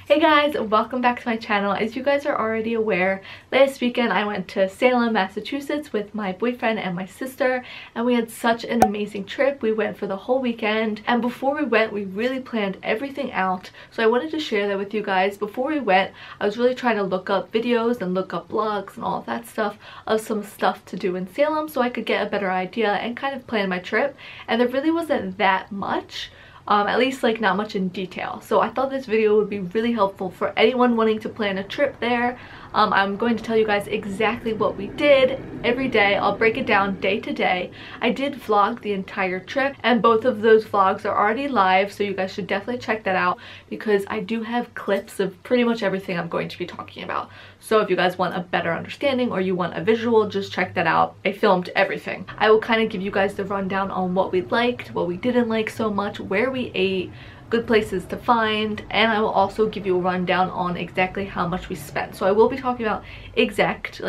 Hey guys, welcome back to my channel. As you guys are already aware, last weekend I went to Salem, Massachusetts with my boyfriend and my sister, and we had such an amazing trip. We went for the whole weekend, and before we went we really planned everything out, so I wanted to share that with you guys. Before we went, I was really trying to look up videos and look up blogs and all of that stuff of some stuff to do in Salem so I could get a better idea and kind of plan my trip, and there really wasn't that much. At least like not much in detail. So I thought this video would be really helpful for anyone wanting to plan a trip there. I'm going to tell you guys exactly what we did every day. I'll break it down day to day. I did vlog the entire trip, and both of those vlogs are already live, so you guys should definitely check that out because I do have clips of pretty much everything I'm going to be talking about. So if you guys want a better understanding or you want a visual, just check that out. I filmed everything. I will kind of give you guys the rundown on what we liked, what we didn't like so much, where we ate, good places to find, and I will also give you a rundown on exactly how much we spent. So I will be talking about exact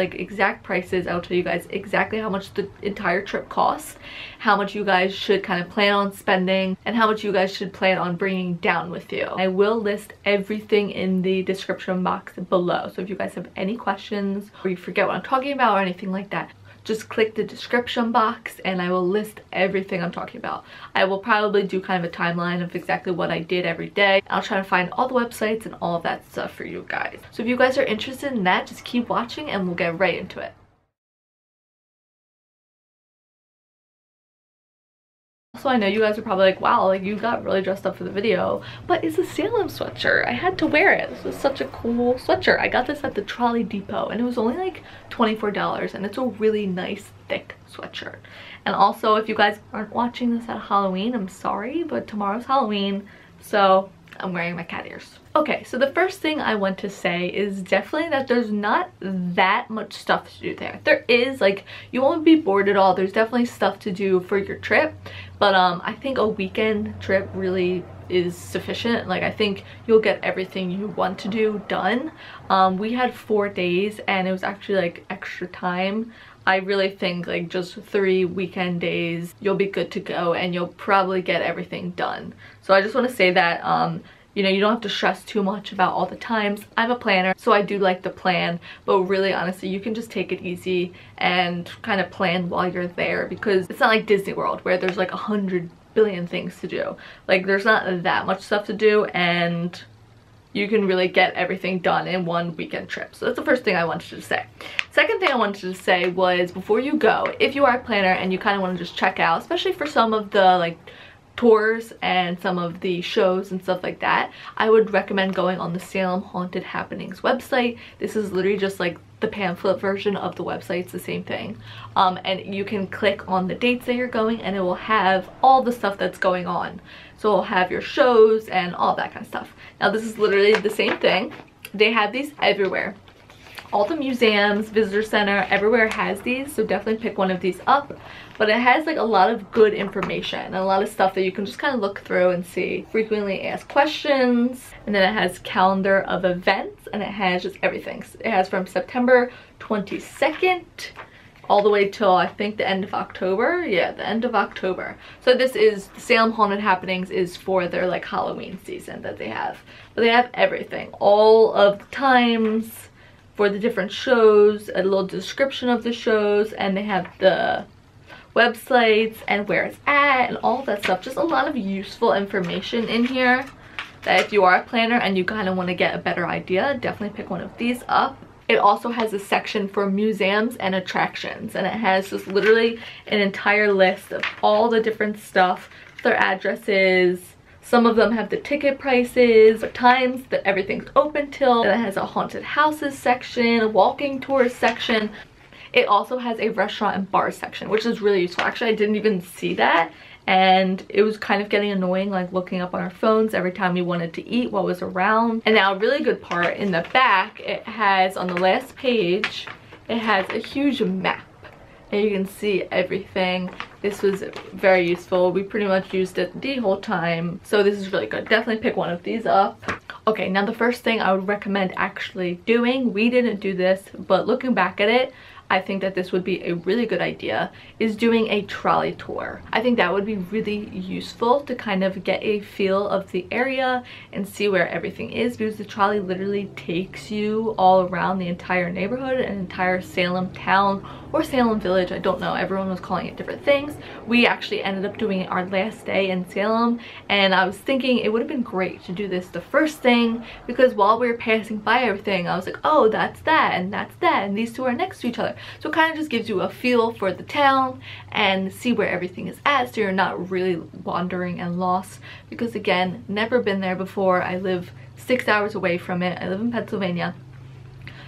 prices. I'll tell you guys exactly how much the entire trip costs, how much you guys should kind of plan on spending, and how much you guys should plan on bringing down with you. I will list everything in the description box below, so if you guys have any questions or you forget what I'm talking about or anything like that, just click the description box and I will list everything I'm talking about. I will probably do kind of a timeline of exactly what I did every day. I'll try to find all the websites and all of that stuff for you guys. So if you guys are interested in that, just keep watching and we'll get right into it. So I know you guys are probably like, wow, like you got really dressed up for the video, but it's a Salem sweatshirt. I had to wear it. This was such a cool sweatshirt. I got this at the Trolley Depot and it was only like $24, and it's a really nice thick sweatshirt. And also, if you guys aren't watching this at Halloween, I'm sorry, but tomorrow's Halloween, so I'm wearing my cat ears. Okay, so the first thing I want to say is definitely that there's not that much stuff to do there. There is, like, you won't be bored at all. There's definitely stuff to do for your trip, but I think a weekend trip really is sufficient. Like, I think you'll get everything you want to do done. We had 4 days and it was actually like extra time. I really think like just 3 weekend days you'll be good to go and you'll probably get everything done. So I just want to say that you know, you don't have to stress too much about all the times. I'm a planner, so I do like to plan, but really honestly you can just take it easy and kind of plan while you're there, because it's not like Disney World where there's like 100 billion things to do. Like, there's not that much stuff to do and you can really get everything done in one weekend trip. So that's the first thing I wanted to say. Second thing I wanted to say was, before you go, if you are a planner and you kind of want to just check out, especially for some of the like tours and some of the shows and stuff like that, I would recommend going on the Salem Haunted Happenings website. This is literally just like the pamphlet version of the website. It's the same thing, and you can click on the dates that you're going and it will have all the stuff that's going on. So it'll have your shows and all that kind of stuff. Now this is literally the same thing. They have these everywhere. All the museums, visitor center, everywhere has these, so definitely pick one of these up. But it has like a lot of good information and a lot of stuff that you can just kind of look through and see. Frequently asked questions, and then it has calendar of events, and it has just everything. It has from September 22nd all the way till I think the end of October. Yeah, the end of October. So this is, the Salem Haunted Happenings is for their like Halloween season that they have. But they have everything, all of the times for the different shows, a little description of the shows, and they have the websites and where it's at and all that stuff. Just a lot of useful information in here that if you are a planner and you kind of want to get a better idea, definitely pick one of these up. It also has a section for museums and attractions, and it has just literally an entire list of all the different stuff, their addresses. Some of them have the ticket prices, the times that everything's open till. And it has a haunted houses section, a walking tours section. It also has a restaurant and bar section, which is really useful. Actually, I didn't even see that, and it was kind of getting annoying, like looking up on our phones every time we wanted to eat what was around. And now a really good part, in the back, it has, on the last page, it has a huge map. And you can see everything. This was very useful. We pretty much used it the whole time. So this is really good. Definitely pick one of these up. Okay, now the first thing I would recommend actually doing, we didn't do this, but looking back at it, I think that this would be a really good idea, is doing a trolley tour. I think that would be really useful to kind of get a feel of the area and see where everything is, because the trolley literally takes you all around the entire neighborhood and entire Salem town or Salem village. I don't know, everyone was calling it different things. We actually ended up doing it our last day in Salem, and I was thinking it would have been great to do this the first thing, because while we were passing by everything I was like, oh, that's that and that's that and these two are next to each other. So it kind of just gives you a feel for the town and see where everything is at, so you're not really wandering and lost, because again, never been there before. I live 6 hours away from it. I live in Pennsylvania,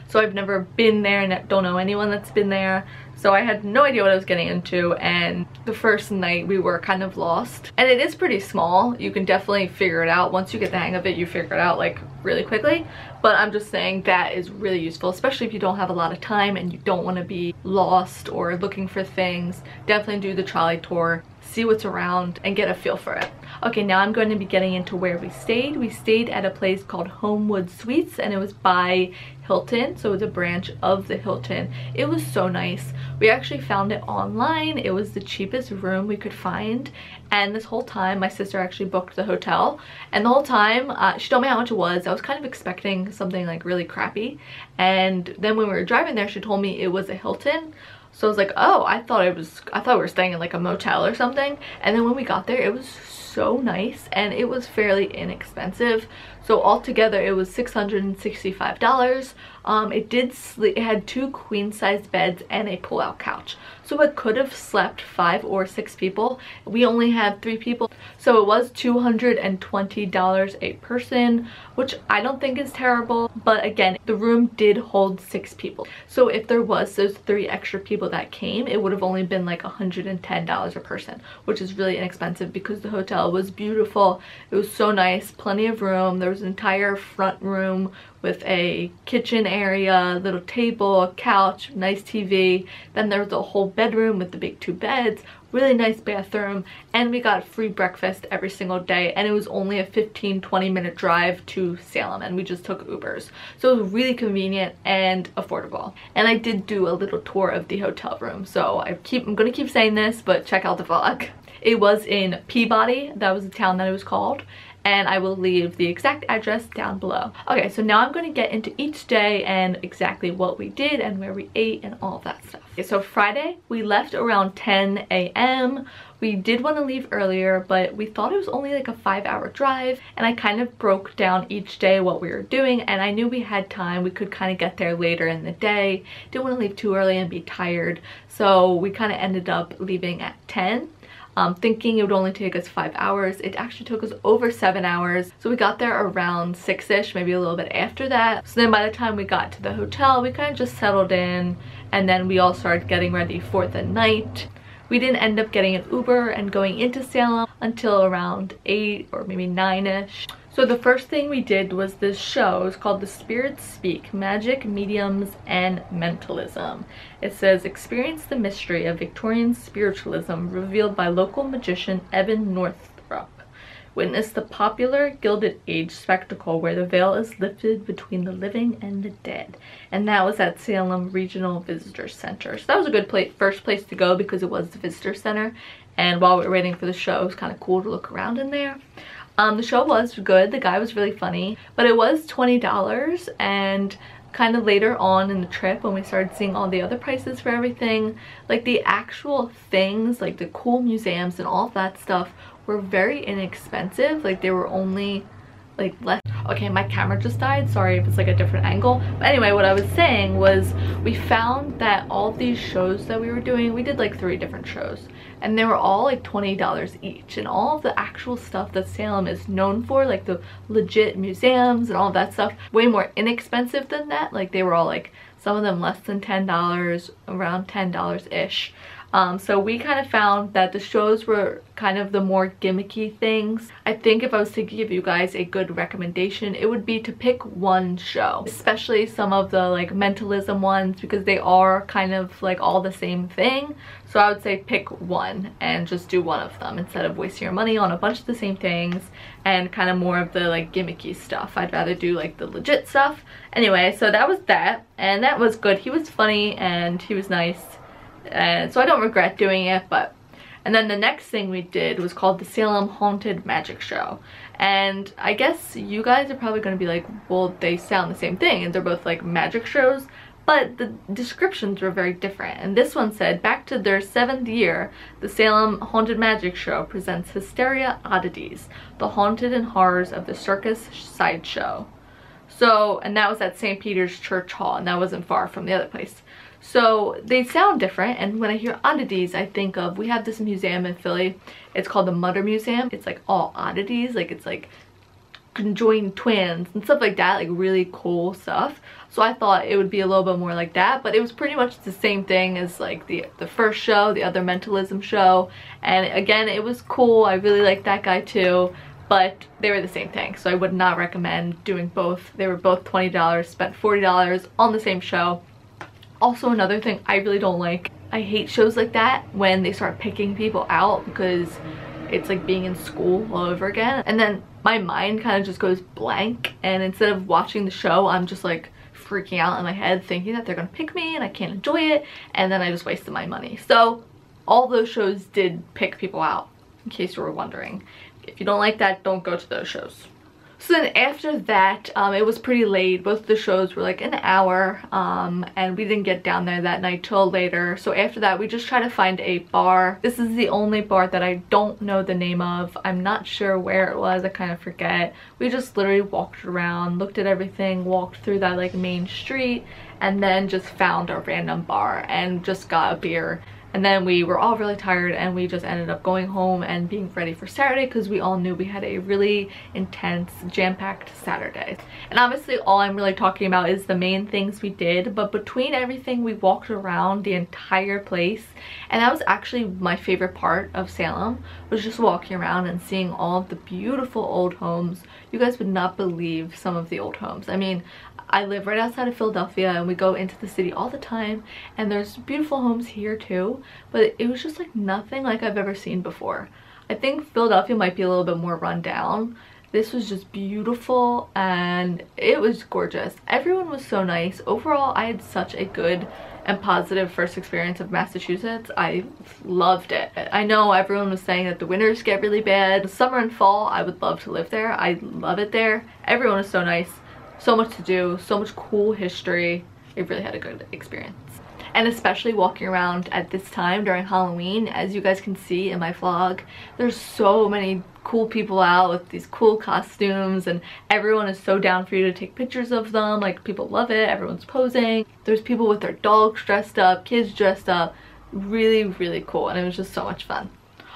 so I've never been there and don't know anyone that's been there. So I had no idea what I was getting into, and the first night we were kind of lost. And it is pretty small. You can definitely figure it out. Once you get the hang of it, you figure it out like really quickly. But I'm just saying that is really useful, especially if you don't have a lot of time and you don't want to be lost or looking for things. Definitely do the trolley tour, see what's around, and get a feel for it. Okay, now I'm going to be getting into where we stayed. We stayed at a place called Homewood Suites, and it was by Hilton, so it was a branch of the Hilton. It was so nice. We actually found it online. It was the cheapest room we could find, and this whole time my sister actually booked the hotel, and the whole time she told me how much it was. I was kind of expecting something like really crappy, and then when we were driving there she told me it was a Hilton. So I was like, oh, I thought we were staying in like a motel or something. And then when we got there, it was so nice and it was fairly inexpensive. So altogether it was $665. It had 2 queen-size beds and a pull-out couch. So it could have slept 5 or 6 people. We only had 3 people. So it was $220 a person, which I don't think is terrible. But again, the room did hold 6 people. So if there was those 3 extra people that came, it would have only been like $110 a person, which is really inexpensive because the hotel was beautiful. It was so nice, plenty of room. There was an entire front room with a kitchen area, little table, a couch, nice TV. Then there was a whole bedroom with the big 2 beds, really nice bathroom, and we got free breakfast every single day, and it was only a 15-20 minute drive to Salem, and we just took Ubers. So it was really convenient and affordable. And I did do a little tour of the hotel room, so I'm gonna keep saying this, but check out the vlog. It was in Peabody, that was the town that it was called, and I will leave the exact address down below. Okay, so now I'm going to get into each day and exactly what we did and where we ate and all of that stuff. Okay, so Friday, we left around 10 a.m. We did want to leave earlier, but we thought it was only like a 5-hour drive, and I kind of broke down each day what we were doing, and I knew we had time. We could kind of get there later in the day. Didn't want to leave too early and be tired, so we kind of ended up leaving at 10. Thinking it would only take us 5 hours. It actually took us over 7 hours. So we got there around 6-ish, maybe a little bit after that. So then by the time we got to the hotel, we kind of just settled in, and then we all started getting ready for the night. We didn't end up getting an Uber and going into Salem until around 8 or maybe 9-ish. So the first thing we did was this show. It was called The Spirits Speak, Magic, Mediums, and Mentalism. It says, experience the mystery of Victorian spiritualism revealed by local magician Evan Northrop. Witness the popular Gilded Age spectacle where the veil is lifted between the living and the dead. And that was at Salem Regional Visitor Center. So that was a good first place to go because it was the visitor center. And while we were waiting for the show, it was kind of cool to look around in there. The show was good. The guy was really funny, but it was $20, and kind of later on in the trip when we started seeing all the other prices for everything, like the actual things, like the cool museums and all of that stuff were very inexpensive. Like they were only like less. Okay, my camera just died, sorry if it's like a different angle, but anyway, what I was saying was we found that all these shows that we were doing, we did like 3 different shows, and they were all like $20 each, and all of the actual stuff that Salem is known for, like the legit museums and all of that stuff, way more inexpensive than that. Like they were all like, some of them less than $10, around $10-ish. So we kind of found that the shows were kind of the more gimmicky things. I think if I was to give you guys a good recommendation, it would be to pick one show, especially some of the like mentalism ones, because they are kind of like all the same thing. So I would say pick one and just do one of them instead of wasting your money on a bunch of the same things and kind of more of the like gimmicky stuff. I'd rather do like the legit stuff. Anyway, so that was that, and that was good. He was funny and he was nice, and so I don't regret doing it. And then the next thing we did was called the Salem Haunted Magic Show. And I guess you guys are probably going to be like, well, they sound the same thing and they're both like magic shows, but the descriptions were very different. And this one said, back to their 7th year, the Salem Haunted Magic Show presents Hysteria Oddities, the haunted and horrors of the circus sideshow. So, and that was at St. Peter's Church Hall, and that wasn't far from the other place. So they sound different, and when I hear oddities, I think of, we have this museum in Philly, it's called the Mutter Museum. It's like all oddities, like it's like conjoined twins and stuff like that, like really cool stuff. So I thought it would be a little bit more like that, but it was pretty much the same thing as like the first show, the other Mentalism show. And again, it was cool. I really liked that guy too, but they were the same thing. So I would not recommend doing both. They were both $20, spent $40 on the same show. Also, another thing I really don't like, I hate shows like that when they start picking people out, because it's like being in school all over again. And then my mind kind of just goes blank, and instead of watching the show, I'm just like freaking out in my head thinking that they're gonna pick me and I can't enjoy it, and then I just wasted my money. So all those shows did pick people out, in case you were wondering. If you don't like that, don't go to those shows. So then after that, it was pretty late. Both of the shows were like an hour, and we didn't get down there that night till later. So after that, we just tried to find a bar. This is the only bar that I don't know the name of. I'm not sure where it was. I kind of forget. We just literally walked around, looked at everything, walked through that like main street, and then just found a random bar and just got a beer. And then we were all really tired, and we just ended up going home and being ready for Saturday, because we all knew we had a really intense, jam-packed Saturday. And obviously all I'm really talking about is the main things we did, but between everything, we walked around the entire place. And that was actually my favorite part of Salem, was just walking around and seeing all of the beautiful old homes. You guys would not believe some of the old homes. I mean, I live right outside of Philadelphia, and we go into the city all the time, and there's beautiful homes here too, but it was just like nothing like I've ever seen before. I think Philadelphia might be a little bit more run down. This was just beautiful, and it was gorgeous. Everyone was so nice. Overall, I had such a good and positive first experience of Massachusetts. I loved it. I know everyone was saying that the winters get really bad. Summer and fall, I would love to live there. I love it there. Everyone is so nice. So much to do, so much cool history. It really had a good experience. And especially walking around at this time during Halloween, as you guys can see in my vlog, there's so many cool people out with these cool costumes, and everyone is so down for you to take pictures of them. Like, people love it, everyone's posing. There's people with their dogs dressed up, kids dressed up. Really, really cool, and it was just so much fun.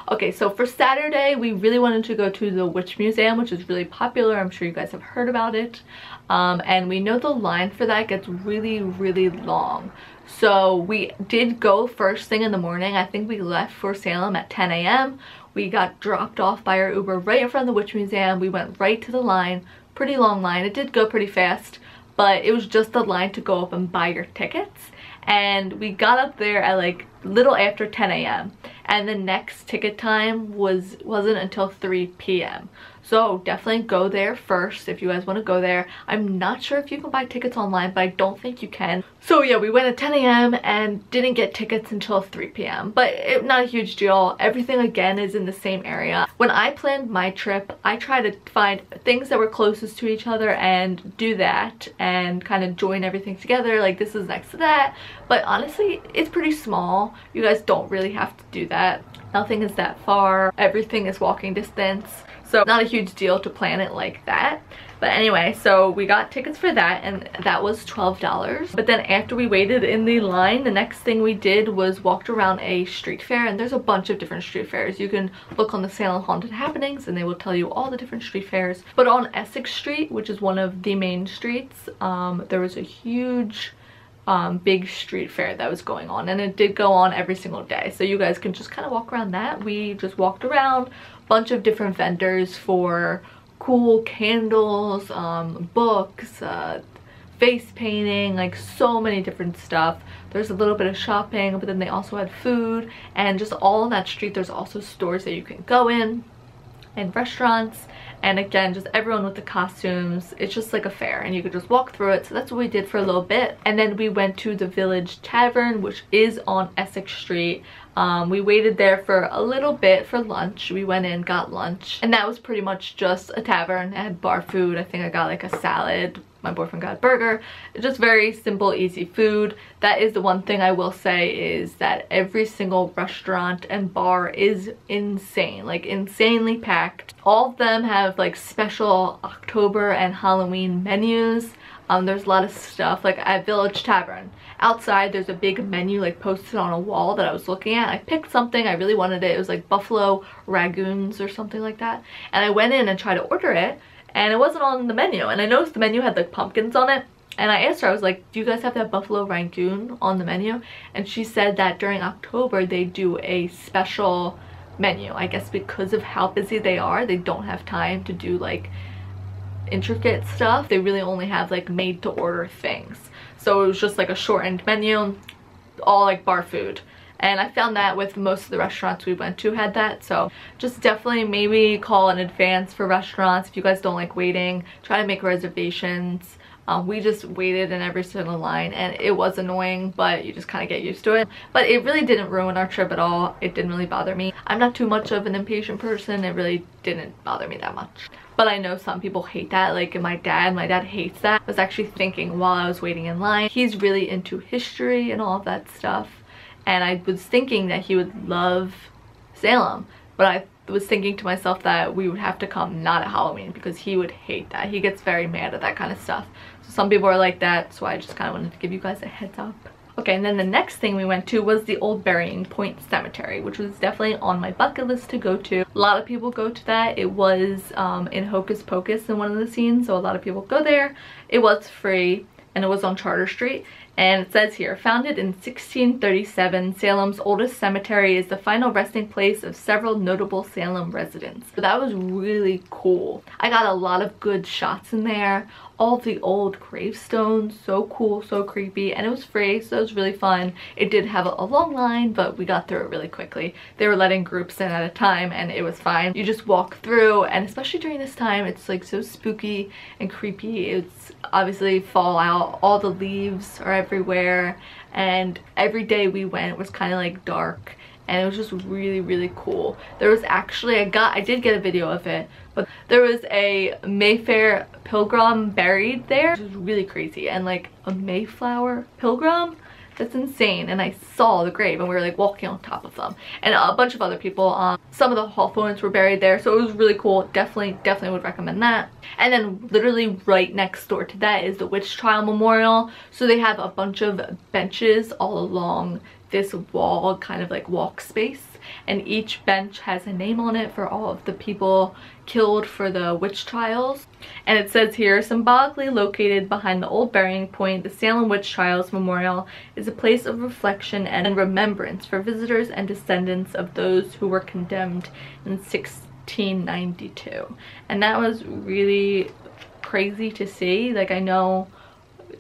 Okay, so for Saturday, we really wanted to go to the Witch Museum, which is really popular. I'm sure you guys have heard about it. And we know the line for that gets really, really long. So we did go first thing in the morning. I think we left for Salem at 10 a.m. We got dropped off by our Uber right in front of the Witch Museum. We went right to the line, pretty long line. It did go pretty fast, but it was just the line to go up and buy your tickets. And we got up there at like little after 10 a.m. and the next ticket time wasn't until 3 p.m. So definitely go there first if you guys want to go there. I'm not sure if you can buy tickets online, but I don't think you can. So yeah, we went at 10 a.m. and didn't get tickets until 3 p.m. But not a huge deal. Everything again is in the same area. When I planned my trip, I tried to find things that were closest to each other and do that and kind of join everything together. Like, this is next to that. But honestly, it's pretty small. You guys don't really have to do that. Nothing is that far. Everything is walking distance. So not a huge deal to plan it like that. But anyway, so we got tickets for that, and that was $12. But then after we waited in the line, the next thing we did was walked around a street fair, and there's a bunch of different street fairs. You can look on the Salem Haunted Happenings and they will tell you all the different street fairs. But on Essex Street, which is one of the main streets, there was a huge big street fair that was going on, and it did go on every single day, so you guys can just kind of walk around that. We just walked around, bunch of different vendors for cool candles, books, face painting, like so many different stuff. There's a little bit of shopping, but then they also had food, and just all on that street there's also stores that you can go in and restaurants, and again just everyone with the costumes. It's just like a fair and you could just walk through it. So that's what we did for a little bit, and then we went to the Village Tavern, which is on Essex Street. We waited there for a little bit for lunch. We went in, got lunch, and that was pretty much just a tavern. It had bar food. I think I got like a salad. My boyfriend got a burger. It's just very simple, easy food. That is the one thing I will say, is that every single restaurant and bar is insane, like insanely packed. All of them have like special October and Halloween menus. There's a lot of stuff. Like at Village Tavern, outside there's a big menu like posted on a wall that I was looking at. I picked something, I really wanted it. It was like buffalo ragoons or something like that, and I went in and tried to order it, and it wasn't on the menu, and I noticed the menu had like pumpkins on it, and I asked her, I was like, do you guys have that buffalo ragoon on the menu? And she said that during October they do a special menu. I guess because of how busy they are, they don't have time to do like intricate stuff. They really only have like made to order things, so it was just like a shortened menu, all like bar food. And I found that with most of the restaurants we went to had that. So just definitely maybe call in advance for restaurants if you guys don't like waiting. Try to make reservations. We just waited in every single line, and it was annoying, but you just kind of get used to it. But it really didn't ruin our trip at all. It didn't really bother me. I'm not too much of an impatient person. It really didn't bother me that much. But I know some people hate that, like my dad hates that. I was actually thinking while I was waiting in line, he's really into history and all of that stuff, and I was thinking that he would love Salem, but I was thinking to myself that we would have to come not at Halloween because he would hate that. He gets very mad at that kind of stuff. So some people are like that, so I just kind of wanted to give you guys a heads up. Okay, and then the next thing we went to was the Old Burying Point Cemetery, which was definitely on my bucket list to go to. A lot of people go to that. It was in Hocus Pocus in one of the scenes, so a lot of people go there. It was free, and it was on Charter Street. And it says here, founded in 1637, Salem's oldest cemetery is the final resting place of several notable Salem residents. So that was really cool. I got a lot of good shots in there. All the old gravestones, so cool, so creepy, and it was free, so it was really fun. It did have a long line, but we got through it really quickly. They were letting groups in at a time, and it was fine. You just walk through, and especially during this time, it's like so spooky and creepy. It's obviously fall out, all the leaves are everywhere, and every day we went was kind of like dark, and it was just really, really cool. There was actually, I did get a video of it, but there was a Mayfair pilgrim buried there, which was really crazy. And like a Mayflower pilgrim, that's insane. And I saw the grave, and we were like walking on top of them, and a bunch of other people. Some of the Hawthorns were buried there, so it was really cool. Definitely would recommend that. And then literally right next door to that is the Witch Trial Memorial. So they have a bunch of benches all along this wall, kind of like walk space, and each bench has a name on it for all of the people killed for the witch trials. And it says here, symbolically located behind the old burying point, the Salem Witch Trials Memorial is a place of reflection and remembrance for visitors and descendants of those who were condemned in 1692. And that was really crazy to see. Like, I know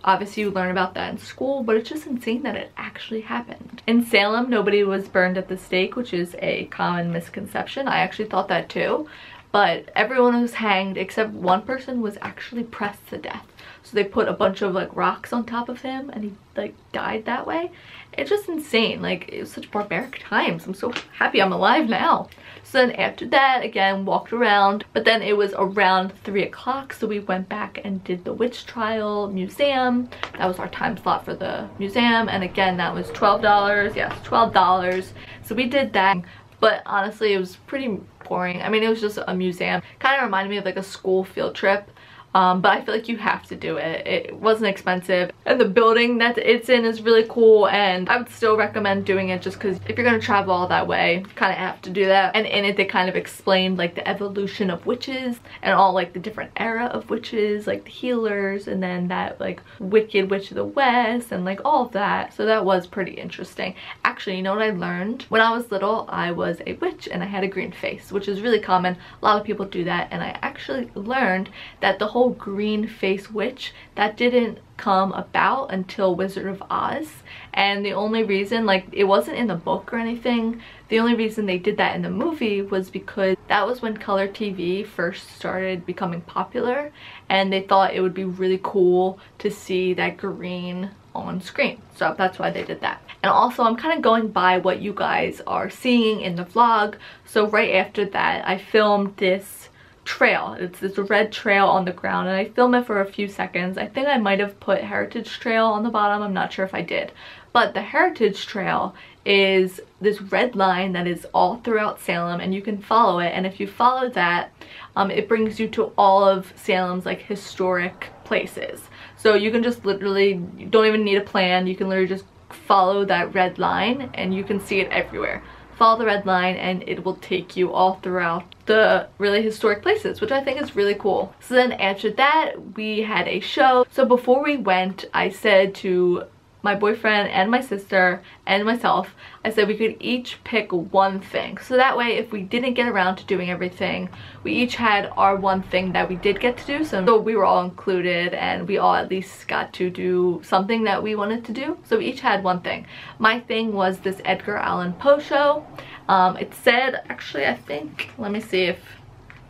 obviously you learn about that in school, but it's just insane that it actually happened. In Salem, nobody was burned at the stake, which is a common misconception. I actually thought that too, but everyone was hanged except one person was actually pressed to death. So they put a bunch of like rocks on top of him, and he like died that way. It's just insane. Like, it was such barbaric times. I'm so happy I'm alive now. So then after that, again, walked around, but then it was around 3 o'clock, so we went back and did the witch trial museum. That was our time slot for the museum, and again, that was $12. Yes, $12. So we did that, but honestly, it was pretty boring. I mean, it was just a museum. Kind of reminded me of like a school field trip. but I feel like you have to do it. It wasn't expensive, and the building that it's in is really cool, and I would still recommend doing it just because if you're gonna travel all that way, you kind of have to do that. And in it they kind of explained like the evolution of witches and all like the different era of witches, like the healers, and then that like Wicked Witch of the West, and like all of that. So that was pretty interesting. Actually, you know what I learned? When I was little, I was a witch and I had a green face, which is really common. A lot of people do that, and I actually learned that the whole green face witch, that didn't come about until Wizard of Oz. And the only reason, like, it wasn't in the book or anything, the only reason they did that in the movie was because that was when color TV first started becoming popular, and they thought it would be really cool to see that green on screen. So that's why they did that. And also, I'm kind of going by what you guys are seeing in the vlog. So right after that, I filmed this trail. It's this red trail on the ground, and I filmed it for a few seconds. I think I might have put Heritage Trail on the bottom. I'm not sure if I did. But the Heritage Trail is this red line that is all throughout Salem, and you can follow it. And if you follow that, it brings you to all of Salem's like historic places. So you can just literally, you don't even need a plan. You can literally just follow that red line and you can see it everywhere. Follow the red line and it will take you all throughout the really historic places, which I think is really cool. So then after that, we had a show. So before we went, I said to my boyfriend and my sister and myself, I said we could each pick one thing. So that way, if we didn't get around to doing everything, we each had our one thing that we did get to do. So we were all included and we all at least got to do something that we wanted to do. So we each had one thing. My thing was this Edgar Allan Poe show. It said, actually, I think, let me see if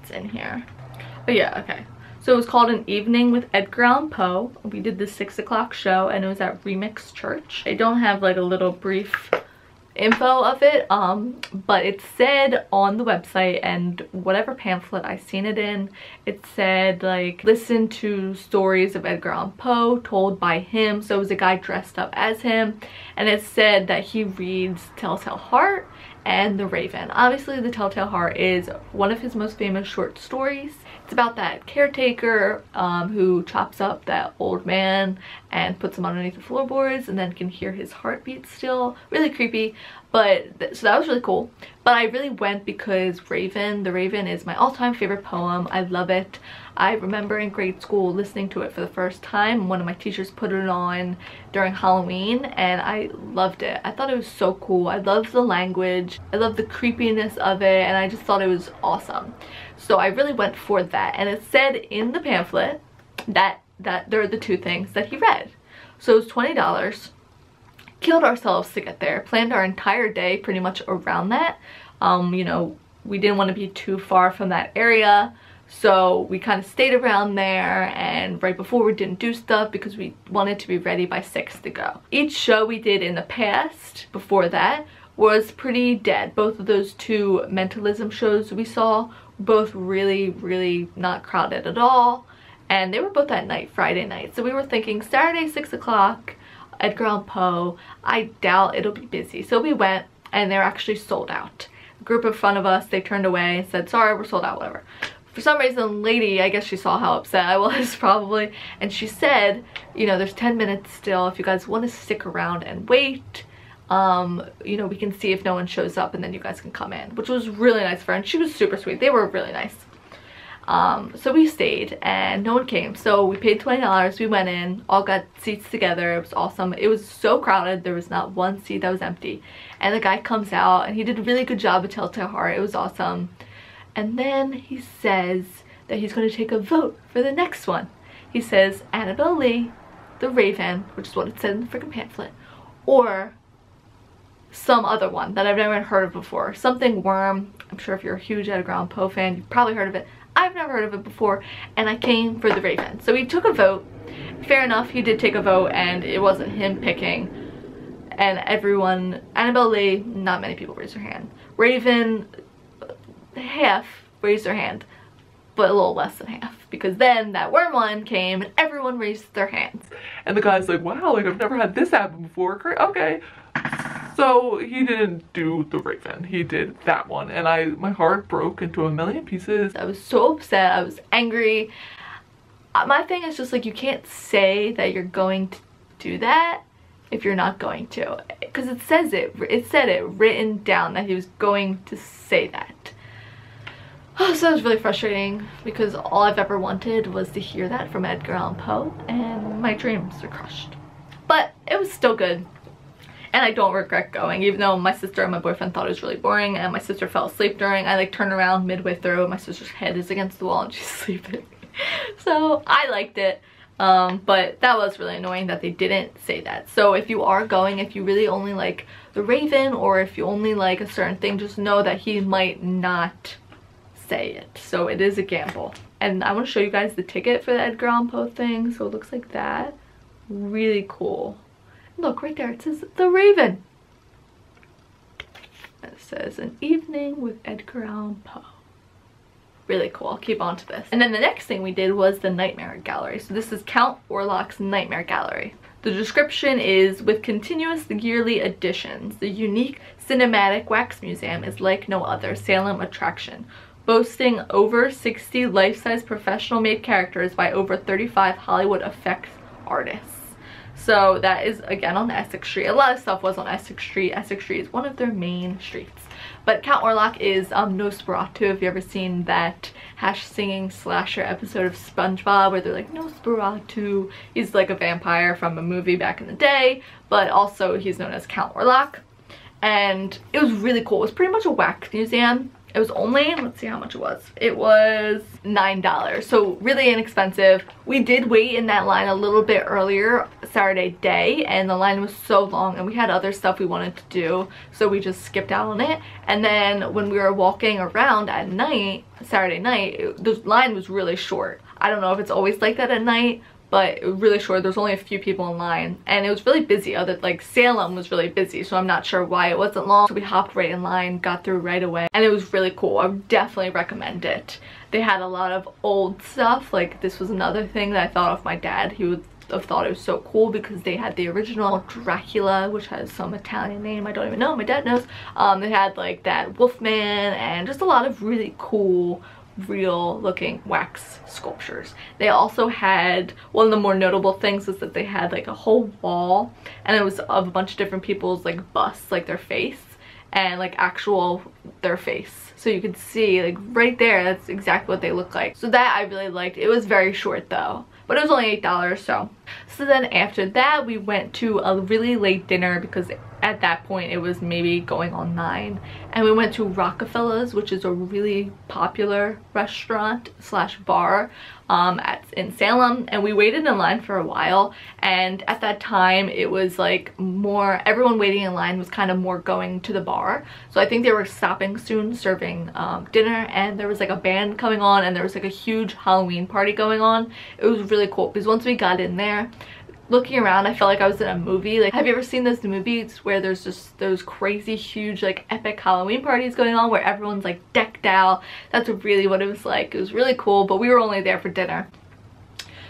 it's in here. Oh yeah, okay. So it was called An Evening with Edgar Allan Poe. We did the 6 o'clock show and it was at Remix Church. I don't have like a little brief info of it, but it said on the website and whatever pamphlet I seen it in, it said like listen to stories of Edgar Allan Poe told by him. So it was a guy dressed up as him, and it said that he reads Telltale Heart and The Raven. Obviously the Telltale Heart is one of his most famous short stories. It's about that caretaker who chops up that old man and puts him underneath the floorboards and then can hear his heartbeat still. Really creepy, but so that was really cool. But I really went because Raven, The Raven is my all-time favorite poem. I love it. I remember in grade school listening to it for the first time. One of my teachers put it on during Halloween and I loved it. I thought it was so cool. I loved the language. I loved the creepiness of it, and I just thought it was awesome. So I really went for that, and it said in the pamphlet that there are the two things that he read. So it was $20. Killed ourselves to get there. Planned our entire day pretty much around that. You know, we didn't want to be too far from that area, so we kind of stayed around there, and right before we didn't do stuff because we wanted to be ready by 6 to go. Each show we did in the past before that was pretty dead. Both of those two Mentalism shows we saw, both really not crowded at all, and they were both at night, Friday night. So we were thinking Saturday 6 o'clock, Edgar Allan Poe, I doubt it'll be busy. So we went and they're actually sold out. A group in front of us, they turned away and said, sorry, we're sold out, whatever. For some reason, the lady, I guess she saw how upset I was probably, and she said, you know, there's 10 minutes still. If you guys want to stick around and wait, you know, we can see if no one shows up and then you guys can come in, which was really nice for her, and she was super sweet. They were really nice. So we stayed and no one came, so we paid $20. We went in, all got seats together. It was awesome. It was so crowded, there was not one seat that was empty, and the guy comes out and he did a really good job of Telltale Heart. It was awesome. And then he says that he's going to take a vote for the next one. He says Annabelle Lee, The Raven, which is what it said in the freaking pamphlet, or some other one that I've never heard of before. Something Worm. I'm sure if you're a huge Edgar Allan Poe fan, you've probably heard of it. I've never heard of it before, and I came for The Raven. So he took a vote. Fair enough, he did take a vote, and it wasn't him picking. And everyone, Annabelle Lee, not many people raised their hand. Raven, half raised their hand, but a little less than half, because then that Worm one came and everyone raised their hands. And the guy's like, wow, like I've never had this happen before. Great, okay. So he didn't do The Raven, he did that one, and my heart broke into a million pieces. I was so upset, I was angry. My thing is just like, you can't say that you're going to do that if you're not going to, because it said it written down that he was going to say that. Oh, so it was really frustrating because all I've ever wanted was to hear that from Edgar Allan Poe, and my dreams are crushed. But it was still good, and I don't regret going, even though my sister and my boyfriend thought it was really boring, and my sister fell asleep during. I like turned around midway through and my sister's head is against the wall and she's sleeping. So I liked it. But that was really annoying that they didn't say that. So if you are going, if you really only like The Raven, or if you only like a certain thing, just know that he might not say it. So it is a gamble. And I want to show you guys the ticket for the Edgar Allan Poe thing. So it looks like that. Really cool. Look right there, it says The Raven. And it says An Evening with Edgar Allan Poe. Really cool. I'll keep on to this. And then the next thing we did was the Nightmare Gallery. So this is Count Orlok's Nightmare Gallery. The description is, with continuous yearly additions, the unique cinematic wax museum is like no other Salem attraction, boasting over 60 life-size professional-made characters by over 35 Hollywood effects artists. So that is again on Essex Street. A lot of stuff was on Essex Street. Essex Street is one of their main streets. But Count Orlok is Nosferatu. If you ever seen that singing slasher episode of SpongeBob where they're like, Nosferatu. He's like a vampire from a movie back in the day, but also he's known as Count Orlok. And it was really cool. It was pretty much a wax museum. It was only, let's see how much it was. It was $9, so really inexpensive. We did wait in that line a little bit earlier Saturday day, and the line was so long, and we had other stuff we wanted to do, so we just skipped out on it. And then when we were walking around at night, Saturday night, the line was really short. I don't know if it's always like that at night, but it was really short. There's only a few people in line, and it was really busy. Like Salem was really busy, so I'm not sure why it wasn't long. So we hopped right in line, got through right away, and it was really cool. I would definitely recommend it. They had a lot of old stuff. Like this was another thing that I thought of my dad. He would have thought it was so cool because they had the original Dracula, which has some Italian name I don't even know. My dad knows. They had like that Wolfman and just a lot of really cool real looking wax sculptures. They also had, one of the more notable things was that they had like a whole wall, and it was of a bunch of different people's like busts, like their face, and like actual their face, so you could see like right there, that's exactly what they look like. So that I really liked. It was very short though, but it was only $8. So then after that we went to a really late dinner because at that point it was maybe going on 9, and we went to Rockafellas, which is a really popular restaurant slash bar in Salem, and we waited in line for a while. And at that time it was like more, everyone waiting in line was kind of more going to the bar, so I think they were stopping soon serving dinner, and there was like a band coming on, and there was like a huge Halloween party going on. It was really cool because once we got in there, looking around, I felt like I was in a movie. Like, have you ever seen those movies where there's just those crazy huge like epic Halloween parties going on where everyone's like decked out? That's really what it was like. It was really cool, but we were only there for dinner.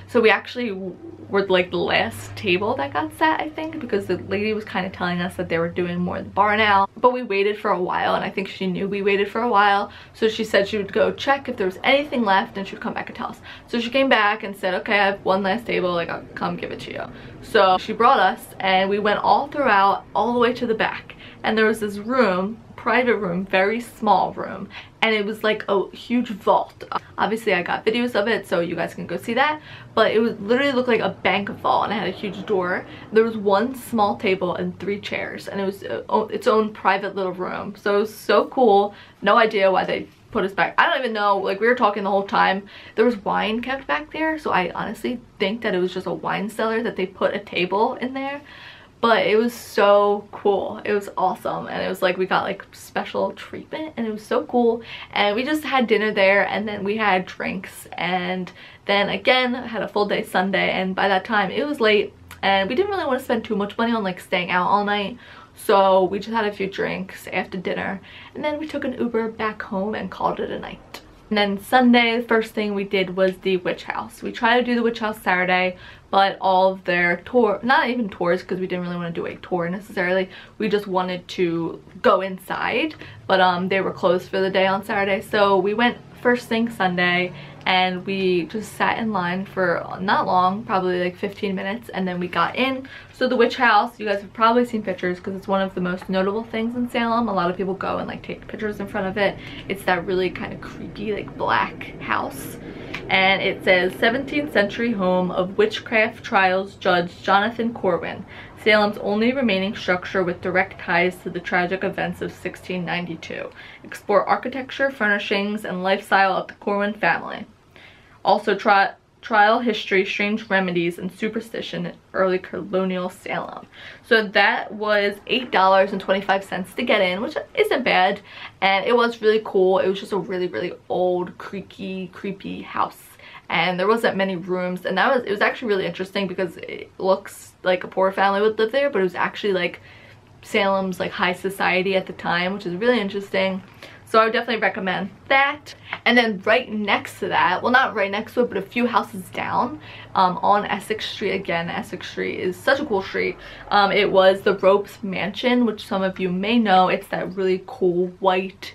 So we actually were like the last table that got set, I think, because the lady was kind of telling us that they were doing more in the bar now. But we waited for a while, and I think she knew we waited for a while, so she said she would go check if there was anything left and she would come back and tell us. So she came back and said, okay, I have one last table, like I'll come give it to you. So she brought us, and we went all throughout, all the way to the back, and there was this room, private room, very small room, and it was like a huge vault. Obviously I got videos of it, so you guys can go see that, but it was literally looked like a bank vault, and it had a huge door. There was one small table and 3 chairs, and it was its own private little room. So it was so cool. No idea why they put us back. I don't even know, like we were talking the whole time. There was wine kept back there, so I honestly think that it was just a wine cellar that they put a table in there. But it was so cool. It was awesome, and it was like we got like special treatment, and it was so cool. And we just had dinner there, and then we had drinks, and then again had a full day Sunday. And by that time it was late, and we didn't really want to spend too much money on like staying out all night, so we just had a few drinks after dinner, and then we took an Uber back home and called it a night. And then Sunday, the first thing we did was the witch house. We tried to do the witch house Saturday, but all of their tour, not even tours, because we didn't really want to do a tour necessarily. We just wanted to go inside, but they were closed for the day on Saturday. So we went first thing Sunday, and we just sat in line for not long, probably like 15 minutes, and then we got in. So the witch house, you guys have probably seen pictures because it's one of the most notable things in Salem. A lot of people go and like take pictures in front of it. It's that really kind of creepy like black house, and it says 17th century home of witchcraft trials Judge Jonathan Corwin, Salem's only remaining structure with direct ties to the tragic events of 1692. Explore architecture, furnishings, and lifestyle of the Corwin family. Also trial history, strange remedies, and superstition in early colonial Salem. So that was $8.25 to get in, which isn't bad, and it was really cool. It was just a really old, creepy house, and there wasn't many rooms, and it was actually really interesting because it looks like a poor family would live there, but it was actually like Salem's like high society at the time, which is really interesting. So I would definitely recommend that. And then right next to that, well, not right next to it, but a few houses down, on Essex Street. Again, Essex Street is such a cool street. It was the Ropes Mansion, which some of you may know. It's that really cool white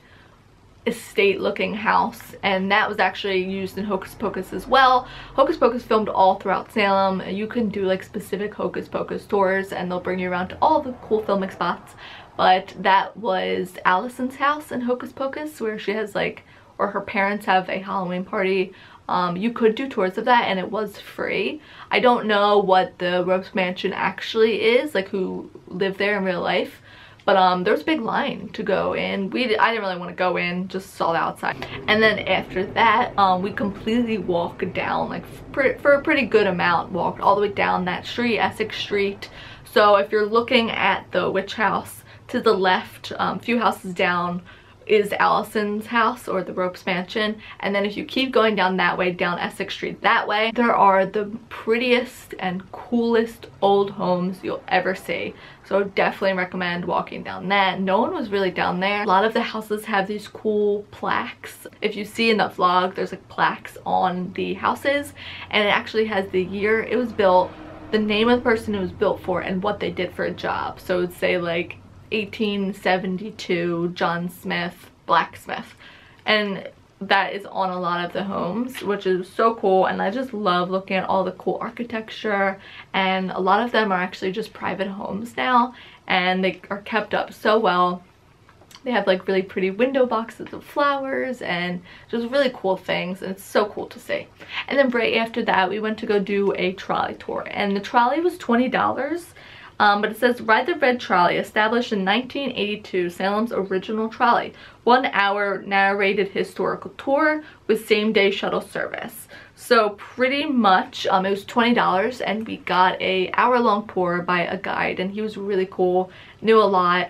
estate looking house, and that was actually used in Hocus Pocus as well. Hocus Pocus filmed all throughout Salem. You can do like specific Hocus Pocus tours, and they'll bring you around to all the cool filming spots. But that was Allison's house in Hocus Pocus, where she has like, or her parents have a Halloween party. You could do tours of that, and it was free. I don't know what the Ropes Mansion actually is, like who lived there in real life, but there was a big line to go in. I didn't really want to go in, just saw the outside. And then after that, we completely walked down, like for a pretty good amount, walked all the way down that street, Essex Street. So if you're looking at the witch house, to the left, a few houses down, is Allison's house, or the Ropes Mansion. And then if you keep going down that way, down Essex Street that way, there are the prettiest and coolest old homes you'll ever see. So definitely recommend walking down that. No one was really down there. A lot of the houses have these cool plaques. If you see in the vlog, there's like plaques on the houses, and it actually has the year it was built, the name of the person it was built for, and what they did for a job. So it would say like 1872 John Smith, blacksmith, and that is on a lot of the homes, which is so cool. And I just love looking at all the cool architecture, and a lot of them are actually just private homes now, and they are kept up so well. They have like really pretty window boxes of flowers and just really cool things, and it's so cool to see. And then right after that, we went to go do a trolley tour, and the trolley was $20. But it says, ride the red trolley, established in 1982, Salem's original trolley. 1 hour narrated historical tour with same-day shuttle service. So pretty much, it was $20, and we got a hour-long tour by a guide, and he was really cool, knew a lot,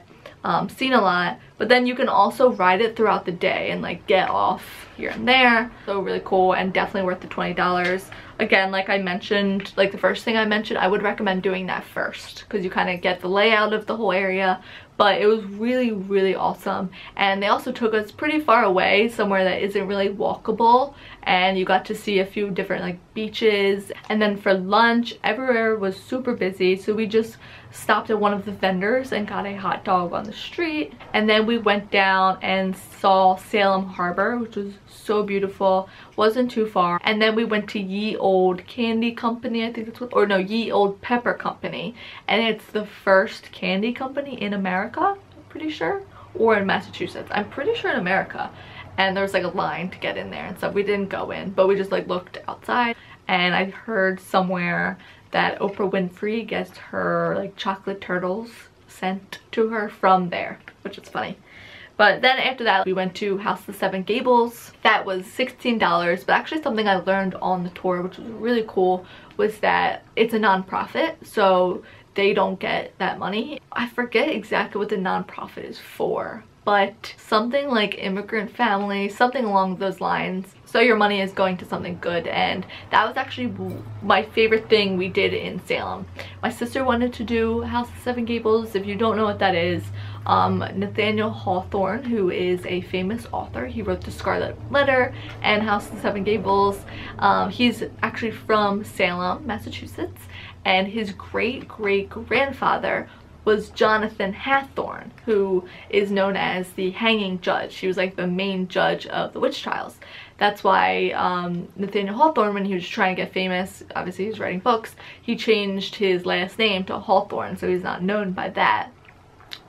seen a lot. But then you can also ride it throughout the day and like get off here and there. So really cool, and definitely worth the $20. Again, like I mentioned, like the first thing I mentioned, I would recommend doing that first because you kind of get the layout of the whole area. But it was really awesome, and they also took us pretty far away, somewhere that isn't really walkable, and you got to see a few different like beaches. And then for lunch, everywhere was super busy, so we just stopped at one of the vendors and got a hot dog on the street. And then we went down and saw Salem Harbor, which was so beautiful, wasn't too far. And then we went to Ye Olde Candy Company, I think that's what, or no, Ye Olde Pepper Company, and it's the first candy company in America, I'm pretty sure, or in Massachusetts. I'm pretty sure in America. And there was like a line to get in there and stuff. We didn't go in, but we just like looked outside. And I heard somewhere that Oprah Winfrey gets her like chocolate turtles sent to her from there, which is funny. But then after that, we went to House of Seven Gables. That was $16, but actually something I learned on the tour, which was really cool, was that it's a nonprofit, so they don't get that money. I forget exactly what the nonprofit is for, but something like immigrant families, something along those lines. So your money is going to something good, and that was actually my favorite thing we did in Salem. My sister wanted to do House of Seven Gables. If you don't know what that is, Nathaniel Hawthorne, who is a famous author, he wrote The Scarlet Letter and House of Seven Gables. He's actually from Salem, Massachusetts, and his great-great-grandfather was Jonathan Hathorne, who is known as the hanging judge. He was like the main judge of the witch trials. That's why Nathaniel Hawthorne, when he was trying to get famous, obviously he was writing books, he changed his last name to Hawthorne, so he's not known by that.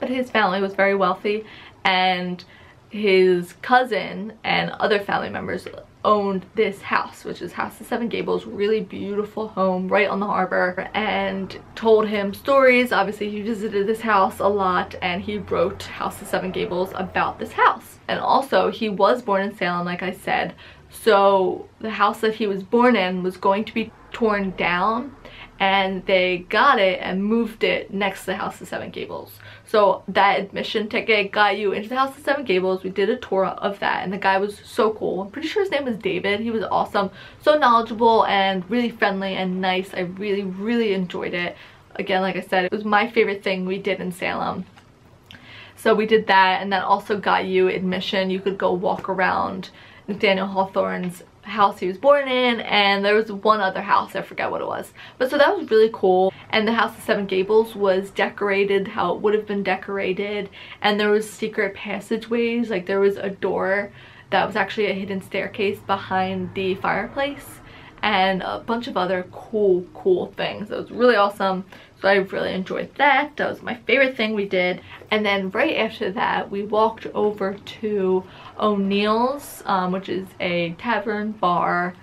But his family was very wealthy, and his cousin and other family members owned this house, which is House of Seven Gables, really beautiful home right on the harbor, and told him stories. Obviously he visited this house a lot, and he wrote House of Seven Gables about this house. And also he was born in Salem, like I said, so the house that he was born in was going to be torn down, and they got it and moved it next to the House of Seven Gables. So that admission ticket got you into the House of Seven Gables. We did a tour of that, and the guy was so cool. I'm pretty sure his name was David. He was awesome, so knowledgeable and really friendly and nice. I really enjoyed it. Again, like I said, it was my favorite thing we did in Salem. So we did that, and that also got you admission. You could go walk around Nathaniel Hawthorne's house he was born in, and there was one other house, I forget what it was, but so that was really cool. And the House of Seven Gables was decorated how it would have been decorated, and there was secret passageways. Like there was a door that was actually a hidden staircase behind the fireplace, and a bunch of other cool things. It was really awesome, so I really enjoyed that. That was my favorite thing we did. And then right after that we walked over to O'Neill's, which is a tavern bar,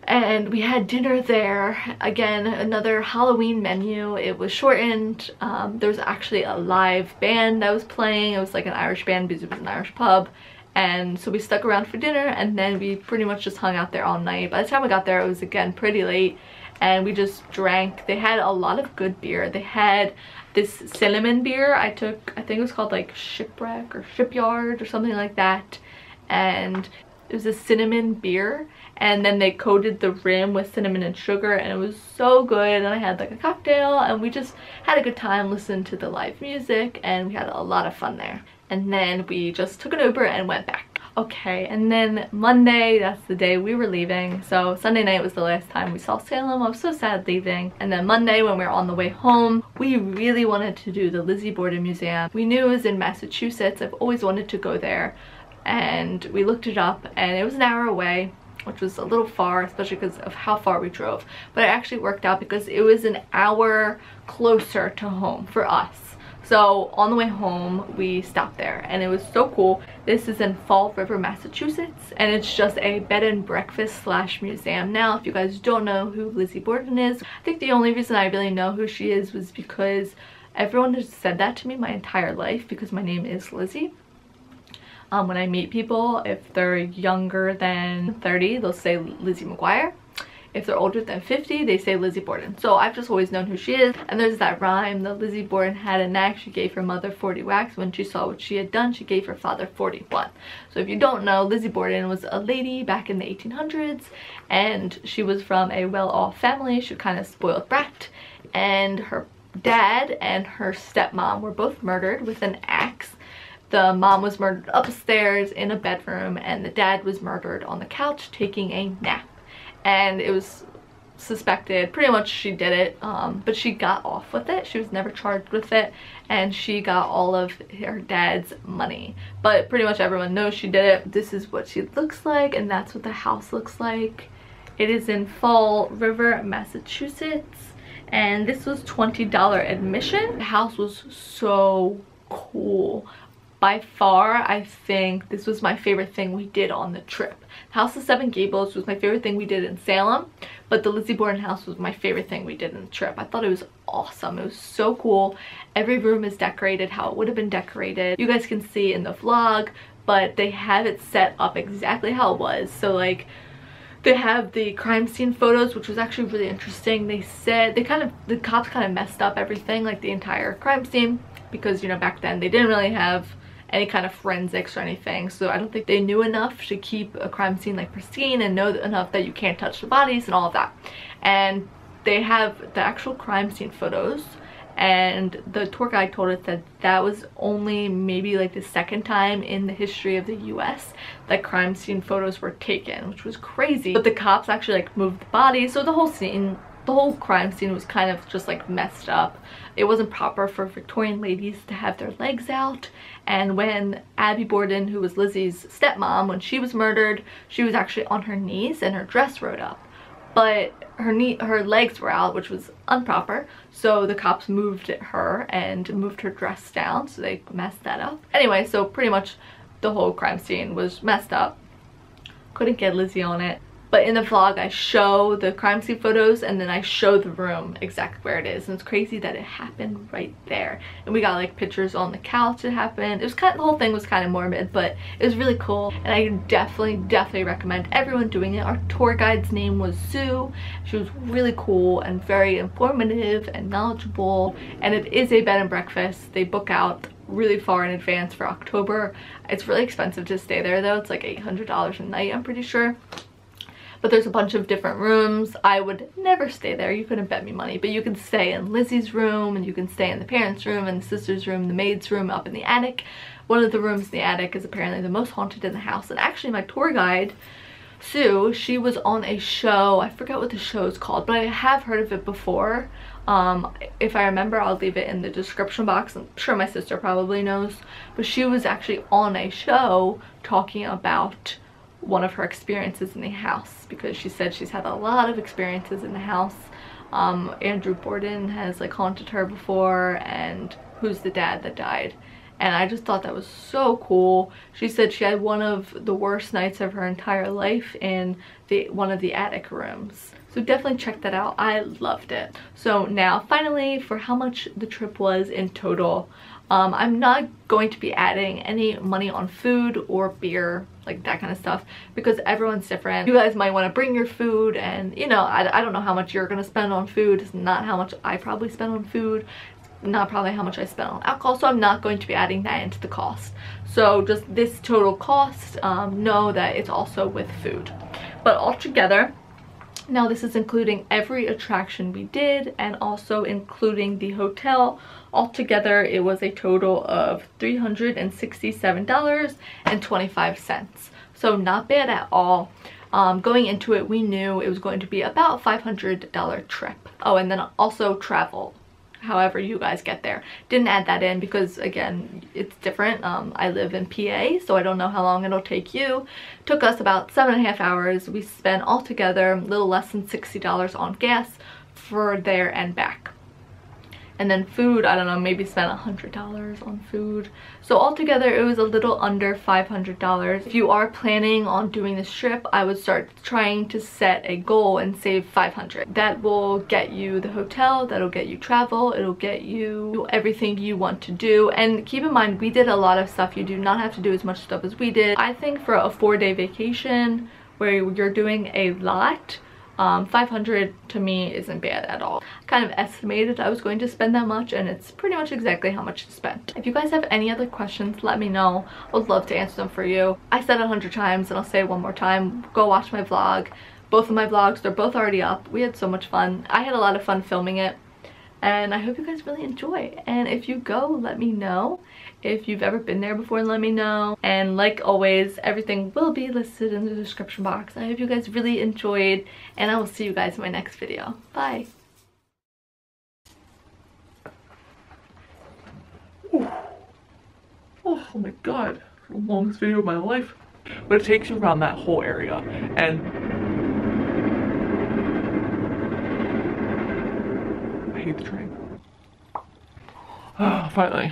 and we had dinner there. Again, another Halloween menu. It was shortened. There was actually a live band that was playing. It was like an Irish band because it was an Irish pub. And so we stuck around for dinner, and then we pretty much just hung out there all night. By the time we got there, it was again pretty late, and we just drank. They had a lot of good beer. They had this cinnamon beer I think it was called like Shipwreck or Shipyard or something like that, and it was a cinnamon beer, and then they coated the rim with cinnamon and sugar, and it was so good. And I had like a cocktail, and we just had a good time, listened to the live music, and we had a lot of fun there. And then we just took an Uber and went back. Okay, and then Monday, that's the day we were leaving. So Sunday night was the last time we saw Salem. I was so sad leaving. And then Monday, when we were on the way home, we really wanted to do the Lizzie Borden Museum. We knew it was in Massachusetts. I've always wanted to go there, and we looked it up, and it was an hour away, which was a little far, especially because of how far we drove. But it actually worked out because it was an hour closer to home for us. So on the way home, we stopped there, and it was so cool. This is in Fall River, Massachusetts, and it's just a bed and breakfast / museum. Now, if you guys don't know who Lizzie Borden is, I think the only reason I really know who she is was because everyone has said that to me my entire life, because my name is Lizzie. When I meet people, if they're younger than 30, they'll say Lizzie McGuire. If they're older than 50, they say Lizzie Borden. So I've just always known who she is. And there's that rhyme, that Lizzie Borden had a knack. She gave her mother 40 whacks. When she saw what she had done, she gave her father 41. So if you don't know, Lizzie Borden was a lady back in the 1800s. And she was from a well-off family. She was kind of spoiled brat. And her dad and her stepmom were both murdered with an axe. The mom was murdered upstairs in a bedroom, and the dad was murdered on the couch taking a nap. And it was suspected, pretty much she did it, but she got off with it. She was never charged with it, and she got all of her dad's money. But pretty much everyone knows she did it. This is what she looks like, and that's what the house looks like. It is in Fall River, Massachusetts, and this was $20 admission. The house was so cool. By far, I think this was my favorite thing we did on the trip. House of Seven Gables was my favorite thing we did in Salem, but the Lizzie Borden house was my favorite thing we did in the trip. I thought it was awesome. It was so cool. Every room is decorated how it would have been decorated. You guys can see in the vlog, but they have it set up exactly how it was. So like, they have the crime scene photos, which was actually really interesting. They said the cops kind of messed up everything, like the entire crime scene, because, you know, back then they didn't really have any kind of forensics or anything, so I don't think they knew enough to keep a crime scene like pristine and know enough that you can't touch the bodies and all of that. And they have the actual crime scene photos, and the tour guide told us that that was only maybe like the second time in the history of the US that crime scene photos were taken, which was crazy. But the cops actually like moved the bodies, so the whole scene the whole crime scene was kind of just like messed up. It wasn't proper for Victorian ladies to have their legs out, and when Abby Borden, who was Lizzie's stepmom, when she was murdered, she was actually on her knees and her dress rode up, but her legs were out, which was improper, so the cops moved her and moved her dress down, so they messed that up. Anyway, so pretty much the whole crime scene was messed up. Couldn't get Lizzie on it. But in the vlog, I show the crime scene photos and then I show the room exactly where it is. And it's crazy that it happened right there. And we got like pictures on the couch it happened. It was kind of, the whole thing was kind of morbid, but it was really cool. And I definitely recommend everyone doing it. Our tour guide's name was Sue. She was really cool and very informative and knowledgeable. And it is a bed and breakfast. They book out really far in advance for October. It's really expensive to stay there though. It's like $800 a night, I'm pretty sure. But there's a bunch of different rooms. I would never stay there. You couldn't bet me money. But you can stay in Lizzie's room, and you can stay in the parents' room, and the sister's room, the maid's room up in the attic. One of the rooms in the attic is apparently the most haunted in the house. And actually my tour guide, Sue, she was on a show. I forget what the show is called, but I have heard of it before. If I remember, I'll leave it in the description box. I'm sure my sister probably knows. But she was actually on a show talking about one of her experiences in the house, because she said she's had a lot of experiences in the house. Andrew Borden has like haunted her before, and who's the dad that died. And I just thought that was so cool. She said she had one of the worst nights of her entire life in one of the attic rooms. So definitely check that out. I loved it. So now finally, for how much the trip was in total, I'm not going to be adding any money on food or beer, like that kind of stuff, because everyone's different. You guys might want to bring your food, and you know, I don't know how much you're gonna spend on food. It's not how much I probably spend on food, not probably how much I spend on alcohol, so I'm not going to be adding that into the cost. So just this total cost, know that it's also with food. But altogether, now this is including every attraction we did and also including the hotel. Altogether, it was a total of $367.25. So not bad at all. Going into it, we knew it was going to be about a $500 trip. Oh, and then also travel, however you guys get there. Didn't add that in because, again, it's different. I live in PA, so I don't know how long it'll take you. Took us about 7.5 hours. We spent altogether a little less than $60 on gas for there and back. And then food, I don't know, maybe spent $100 on food. So altogether, it was a little under $500. If you are planning on doing this trip, I would start trying to set a goal and save $500. That will get you the hotel, that'll get you travel, it'll get you everything you want to do. And keep in mind, we did a lot of stuff. You do not have to do as much stuff as we did. I think for a 4-day vacation where you're doing a lot, $500 to me isn't bad at all. I kind of estimated I was going to spend that much, and it's pretty much exactly how much to spend. If you guys have any other questions, let me know. I would love to answer them for you. I said it 100 times and I'll say it one more time. Go watch my vlog. Both of my vlogs, they're both already up. We had so much fun. I had a lot of fun filming it, and I hope you guys really enjoy. And if you go, let me know. If you've ever been there before, let me know. And like always, everything will be listed in the description box. I hope you guys really enjoyed, and I will see you guys in my next video. Bye. Oh my god, the longest video of my life. But it takes you around that whole area, and I hate the train. Finally.